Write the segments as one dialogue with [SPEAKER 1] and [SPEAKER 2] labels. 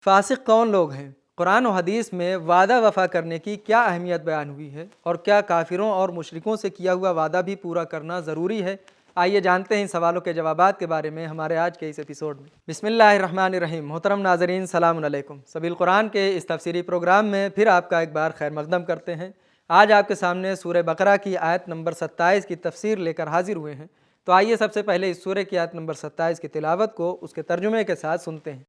[SPEAKER 1] فاسق کون لوگ ہیں؟ قرآن و حدیث میں وعدہ وفا کرنے کی کیا اہمیت بیان ہوئی ہے، اور کیا کافروں اور مشرکوں سے کیا ہوا وعدہ بھی پورا کرنا ضروری ہے؟ آئیے جانتے ہیں ان سوالوں کے جوابات کے بارے میں ہمارے آج کے اس ایپیسوڈ میں۔ بسم اللہ الرحمن الرحیم۔ محترم ناظرین، سلام علیکم۔ سبیل قرآن کے اس تفسیری پروگرام میں پھر آپ کا ایک بار خیر مقدم کرتے ہیں۔ آج آپ کے سامنے سورہ بقرہ کی آیت نمبر 27 کی تفسیر لے کر حاضر ہوئے ہیں۔ تو آئیے سب سے پہلے اس سورہ کی آیت نمبر 27 کی تلاوت کو اس کے ترجمے کے ساتھ سنتے ہیں۔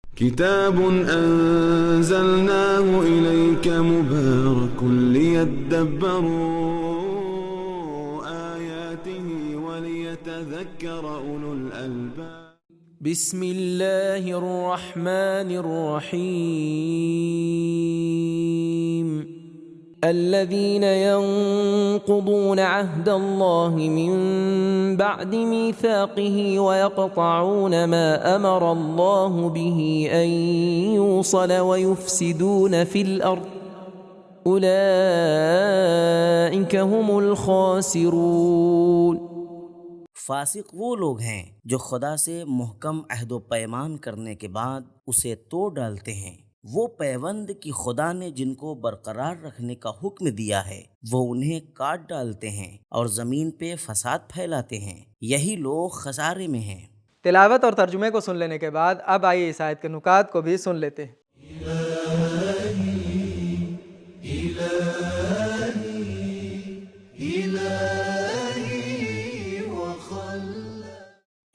[SPEAKER 2] كتاب أنزلناه إليك مبارك ليدبروا آياته وليتذكر أولو الألباب
[SPEAKER 3] بسم الله الرحمن الرحيم الذين ينقضون عهد الله من بعد ميثاقه ويقطعون ما أمر الله به أن يوصل ويفسدون في الأرض أولئك هم الخاسرون۔
[SPEAKER 4] فاسق وہ لوگ ہیں جو خدا سے محکم عہد و پیمان کرنے کے بعد اسے توڑ ڈالتے ہیں۔ وہ پیوند کی خدا نے جن کو برقرار رکھنے کا حکم دیا ہے وہ انہیں کاٹ ڈالتے ہیں اور زمین پہ فساد پھیلاتے ہیں، یہی لوگ خسارے میں ہیں۔
[SPEAKER 1] تلاوت اور ترجمے کو سن لینے کے بعد اب آئیے اس آیت کے نکات کو بھی سن لیتے ہیں۔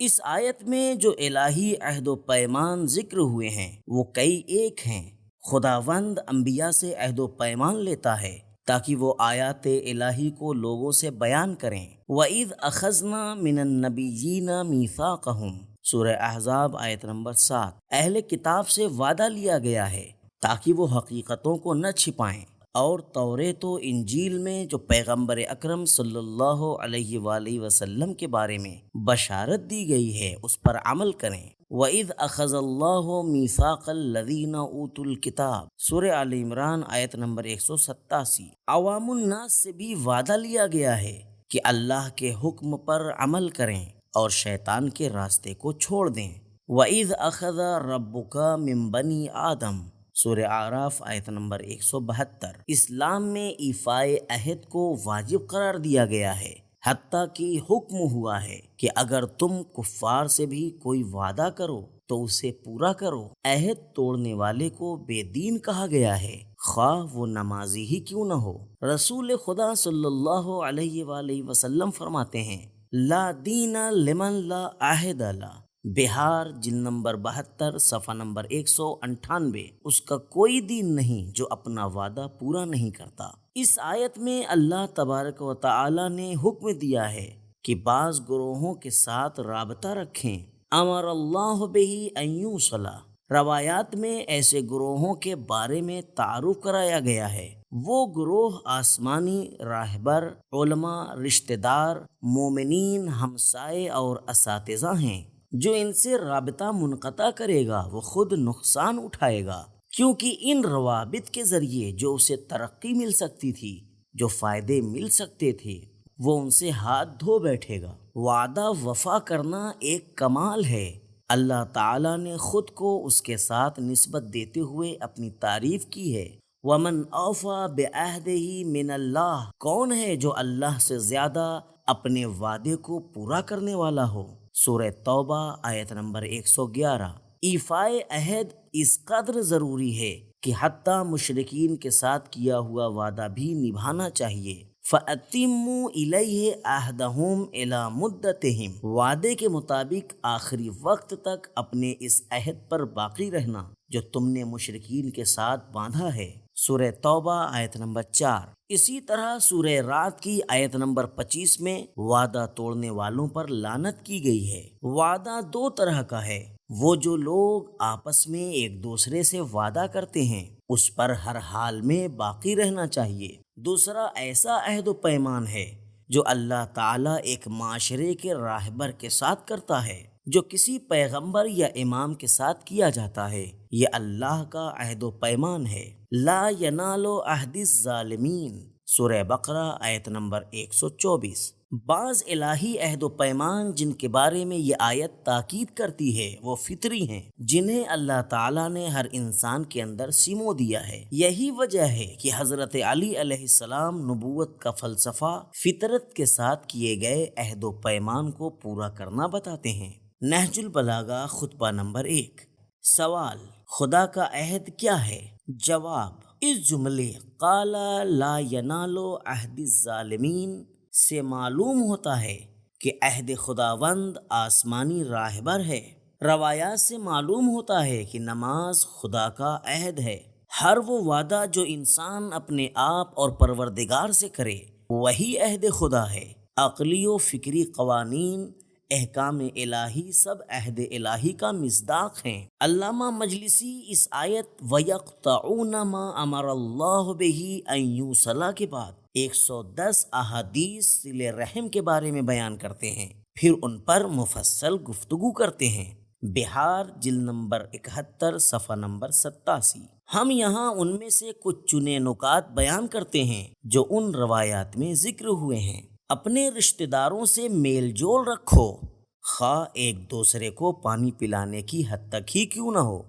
[SPEAKER 4] اس آیت میں جو الہی عہد و پیمان ذکر ہوئے ہیں وہ کئی ایک ہیں۔ خداوند انبیاء سے عہد و پیمان لیتا ہے تاکہ وہ آیات الہی کو لوگوں سے بیان کریں۔ وَإِذْ أَخَذْنَا مِنَ النَّبِيِّينَ مِيثَاقَهُمْ، سورہ احزاب آیت نمبر 7۔ اہل کتاب سے وعدہ لیا گیا ہے تاکہ وہ حقیقتوں کو نہ چھپائیں، اور توریت و انجیل میں جو پیغمبر اکرم صلی اللہ علیہ وآلہ وسلم کے بارے میں بشارت دی گئی ہے اس پر عمل کریں۔ وَإِذْ أَخَذَ اللَّهُ مِيثَاقَ الَّذِينَ أُوتُوا الْكِتَابَ، سورہ آل عمران آیت نمبر 187۔ عوام الناس سے بھی وعدہ لیا گیا ہے کہ اللہ کے حکم پر عمل کریں اور شیطان کے راستے کو چھوڑ دیں۔ وَإِذْ أَخَذَ رَبُّكَ مِن بَنِي آدَمَ، سورہ اعراف آیت نمبر 172۔ اسلام میں ایفائے عہد کو واجب قرار دیا گیا ہے، حتیٰ کہ حکم ہوا ہے کہ اگر تم کفار سے بھی کوئی وعدہ کرو تو اسے پورا کرو۔ عہد توڑنے والے کو بے دین کہا گیا ہے، خواہ وہ نمازی ہی کیوں نہ ہو۔ رسول خدا صلی اللہ علیہ وآلہ وسلم فرماتے ہیں، لا دین لمن لا عہد له، بہار جلد نمبر 72 صفحہ نمبر 198۔ اس کا کوئی دین نہیں جو اپنا وعدہ پورا نہیں کرتا۔ اس آیت میں اللہ تبارک و تعالی نے حکم دیا ہے کہ بعض گروہوں کے ساتھ رابطہ رکھیں۔ امر اللہ بہ ان یوصل، روایات میں ایسے گروہوں کے بارے میں تعارف کرایا گیا ہے۔ وہ گروہ آسمانی راہبر، علماء، رشتہ دار، مومنین، ہمسائے اور اساتذہ ہیں۔ جو ان سے رابطہ منقطع کرے گا وہ خود نقصان اٹھائے گا، کیونکہ ان روابط کے ذریعے جو اسے ترقی مل سکتی تھی، جو فائدے مل سکتے تھے، وہ ان سے ہاتھ دھو بیٹھے گا۔ وعدہ وفا کرنا ایک کمال ہے۔ اللہ تعالیٰ نے خود کو اس کے ساتھ نسبت دیتے ہوئے اپنی تعریف کی ہے۔ وَمَنْ أَوْفَى بِعَهْدِهِ مِنَ اللَّهِ، کون ہے جو اللہ سے زیادہ اپنے وعدے کو پورا کرنے والا ہو؟ سورہ توبہ آیت نمبر 111۔ ایفائے عہد اس قدر ضروری ہے کہ حتیٰ مشرکین کے ساتھ کیا ہوا وعدہ بھی نبھانا چاہیے۔ فَأَتِمُّوا إِلَيْهِ عَهْدَهُمْ إِلَى مُدَّتِهِمْ، وعدے کے مطابق آخری وقت تک اپنے اس عہد پر باقی رہنا جو تم نے مشرکین کے ساتھ باندھا ہے۔ سورہ توبہ آیت نمبر 4۔ اسی طرح سورہ رعد کی آیت نمبر 25 میں وعدہ توڑنے والوں پر لعنت کی گئی ہے۔ وعدہ دو طرح کا ہے، وہ جو لوگ آپس میں ایک دوسرے سے وعدہ کرتے ہیں اس پر ہر حال میں باقی رہنا چاہیے۔ دوسرا ایسا عہد و پیمان ہے جو اللہ تعالیٰ ایک معاشرے کے راہبر کے ساتھ کرتا ہے، جو کسی پیغمبر یا امام کے ساتھ کیا جاتا ہے۔ یہ اللہ کا عہد و پیمان ہے۔ لا ینال عہد الظالمین، سورہ بقرہ آیت نمبر 124۔ بعض الہی عہد و پیمان جن کے بارے میں یہ آیت تاکید کرتی ہے وہ فطری ہیں، جنہیں اللہ تعالیٰ نے ہر انسان کے اندر سمو دیا ہے۔ یہی وجہ ہے کہ حضرت علی علیہ السلام نبوت کا فلسفہ فطرت کے ساتھ کیے گئے عہد و پیمان کو پورا کرنا بتاتے ہیں۔ نہج البلاغہ خطبہ نمبر 1۔ سوال: خدا کا عہد کیا ہے؟ جواب: اس جملے قال لا ینال عہد الظالمین سے معلوم ہوتا ہے کہ عہد خداوند آسمانی راہبر ہے۔ روایات سے معلوم ہوتا ہے کہ نماز خدا کا عہد ہے۔ ہر وہ وعدہ جو انسان اپنے آپ اور پروردگار سے کرے وہی عہد خدا ہے۔ عقلی و فکری قوانین، احکام الہی سب عہد الہی کا مصداق ہیں۔ علامہ مجلسی اس آیت وَيَقْطَعُونَ مَا أَمَرَ اللَّهُ بِهِ أَن يُوصَلَ کے بعد 110 احادیث صلہ رحم کے بارے میں بیان کرتے ہیں، پھر ان پر مفصل گفتگو کرتے ہیں۔ بہار جلد نمبر 71 صفحہ نمبر 87۔ ہم یہاں ان میں سے کچھ چنے نکات بیان کرتے ہیں جو ان روایات میں ذکر ہوئے ہیں۔ اپنے رشتہ داروں سے میل جول رکھو، خواہ ایک دوسرے کو پانی پلانے کی حد تک ہی کیوں نہ ہو۔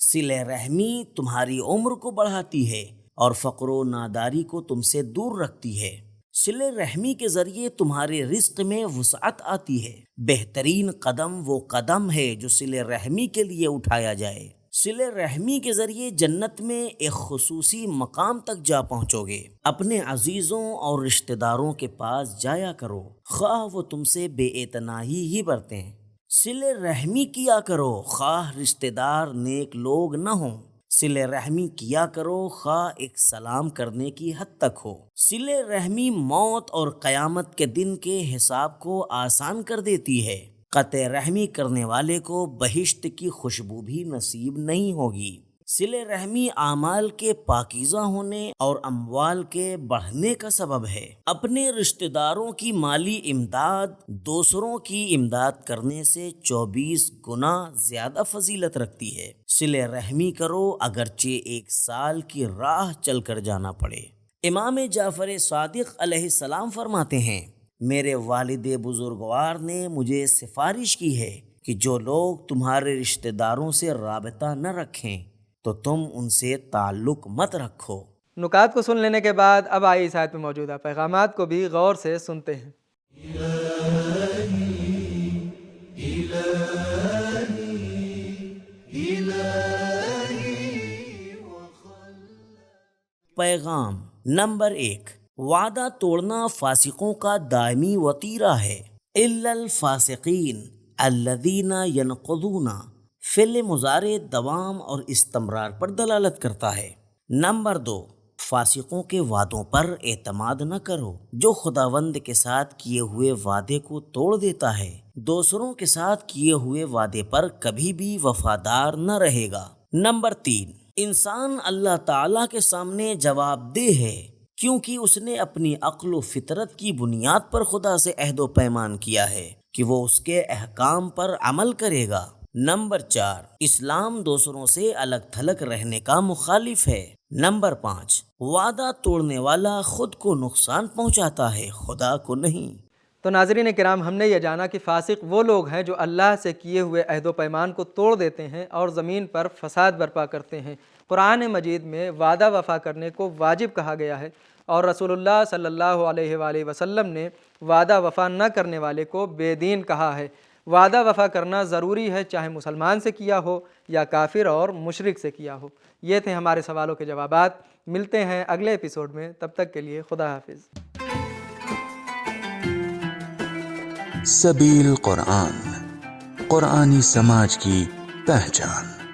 [SPEAKER 4] صلہ رحمی تمہاری عمر کو بڑھاتی ہے اور فقر و ناداری کو تم سے دور رکھتی ہے۔ صلہ رحمی کے ذریعے تمہارے رزق میں وسعت آتی ہے۔ بہترین قدم وہ قدم ہے جو صلہ رحمی کے لیے اٹھایا جائے۔ صلہ رحمی کے ذریعے جنت میں ایک خصوصی مقام تک جا پہنچو گے۔ اپنے عزیزوں اور رشتہ داروں کے پاس جایا کرو، خواہ وہ تم سے بے اعتنائی ہی برتیں۔ صلہ رحمی کیا کرو خواہ رشتہ دار نیک لوگ نہ ہوں۔ صلہ رحمی کیا کرو خواہ ایک سلام کرنے کی حد تک ہو۔ صلہ رحمی موت اور قیامت کے دن کے حساب کو آسان کر دیتی ہے۔ قطع رحمی کرنے والے کو بہشت کی خوشبو بھی نصیب نہیں ہوگی۔ صلہ رحمی اعمال کے پاکیزہ ہونے اور اموال کے بڑھنے کا سبب ہے۔ اپنے رشتہ داروں کی مالی امداد دوسروں کی امداد کرنے سے 24 گنا زیادہ فضیلت رکھتی ہے۔ صلہ رحمی کرو اگرچہ 1 سال کی راہ چل کر جانا پڑے۔ امام جعفر صادق علیہ السلام فرماتے ہیں، میرے والد بزرگوار نے مجھے سفارش کی ہے کہ جو لوگ تمہارے رشتہ داروں سے رابطہ نہ رکھیں تو تم ان سے تعلق مت رکھو۔
[SPEAKER 1] نکات کو سن لینے کے بعد اب آئیے اس آیت میں موجودہ پیغامات کو بھی غور سے سنتے ہیں۔
[SPEAKER 4] پیغام نمبر 1، وعدہ توڑنا فاسقوں کا دائمی وتیرہ ہے۔ الا الفاسقین الذین ینقضون، فعل مضارع دوام اور استمرار پر دلالت کرتا ہے۔ نمبر 2، فاسقوں کے وعدوں پر اعتماد نہ کرو جو خداوند کے ساتھ کیے ہوئے وعدے کو توڑ دیتا ہے، دوسروں کے ساتھ کیے ہوئے وعدے پر کبھی بھی وفادار نہ رہے گا۔ نمبر 3، انسان اللہ تعالیٰ کے سامنے جواب دہ ہے کیونکہ اس نے اپنی عقل و فطرت کی بنیاد پر خدا سے عہد و پیمان کیا ہے کہ وہ اس کے احکام پر عمل کرے گا۔ نمبر 4، اسلام دوسروں سے الگ تھلگ رہنے کا مخالف ہے۔ نمبر 5، وعدہ توڑنے والا خود کو نقصان پہنچاتا ہے، خدا کو نہیں۔
[SPEAKER 1] تو ناظرین کرام، ہم نے یہ جانا کہ فاسق وہ لوگ ہیں جو اللہ سے کیے ہوئے عہد و پیمان کو توڑ دیتے ہیں اور زمین پر فساد برپا کرتے ہیں۔ قرآن مجید میں وعدہ وفا کرنے کو واجب کہا گیا ہے اور رسول اللہ صلی اللہ علیہ وآلہ وسلم نے وعدہ وفا نہ کرنے والے کو بے دین کہا ہے۔ وعدہ وفا کرنا ضروری ہے، چاہے مسلمان سے کیا ہو یا کافر اور مشرک سے کیا ہو۔ یہ تھے ہمارے سوالوں کے جوابات۔ ملتے ہیں اگلے ایپیسوڈ میں، تب تک کے لیے خدا حافظ۔
[SPEAKER 5] سبیل قرآن، قرآنی سماج کی پہچان۔